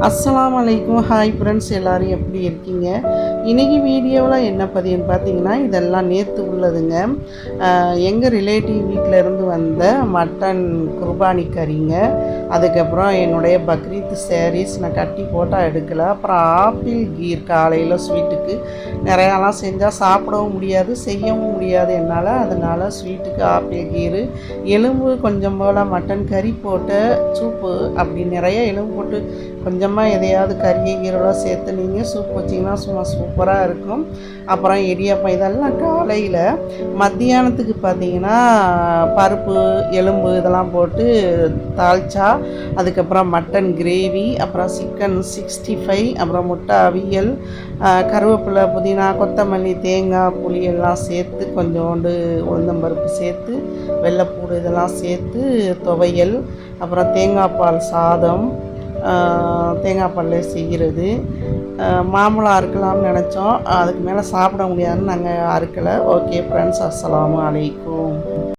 அஸ்ஸலாமு அலைக்கும். Hi friends, எல்லோரும் எப்படி இருக்கீங்க? இன்றைக்கி வீடியோவில் என்ன பதிவுன்னு பார்த்தீங்கன்னா, இதெல்லாம் நேற்று உள்ளதுங்க. எங்கள் ரிலேட்டிவ் வீட்டிலேருந்து வந்த மட்டன் குர்பானி கறிங்க. அதுக்கப்புறம் என்னுடைய பக்ரீத் சாரீஸ் நான் கட்டி ஃபோட்டோ எடுக்கலை. அப்புறம் ஆப்பிள் கீர் காலையில் ஸ்வீட்டுக்கு நிறையாலாம் செஞ்சால் சாப்பிடவும் முடியாது, செய்யவும் முடியாது என்னால். அதனால் ஸ்வீட்டுக்கு ஆப்பிள் கீரு, எலும்பு கொஞ்சம் போல் மட்டன் கறி போட்டு சூப்பு, அப்படி நிறைய எலும்பு போட்டு கொஞ்சமாக எதையாவது கறியை கீரோலாம் சேர்த்து நீங்கள் சூப் வச்சிங்கன்னா சும்மா சூப்பராக இருக்கும். அப்புறம் இடியாப்பம் இதெல்லாம் காலையில். மத்தியானத்துக்கு பார்த்திங்கன்னா பருப்பு எலும்பு இதெல்லாம் போட்டு தாளிச்சா, அதுக்கப்புறம் மட்டன் கிரேவி, அப்புறம் சிக்கன் 65, அப்புறம் முட்டை அவியல், கருவேப்பிலை, புதினா, கொத்தமல்லி, தேங்காய், புளி எல்லாம் சேர்த்து, கொஞ்சோண்டு உளுந்தம்பருப்பு சேர்த்து, வெள்ளைப்பூடு இதெல்லாம் சேர்த்து துவையல், அப்புறம் தேங்காய் பால் சாதம், தேங்காய் பால்ல செய்கிறது. மாம்பழம் அறுக்கலாம்னு நினச்சோம், அதுக்கு மேலே சாப்பிட முடியாதுன்னு நாங்கள் அறுக்கலை. ஓகே ஃப்ரெண்ட்ஸ், அஸ்ஸலாமு அலைக்கும்.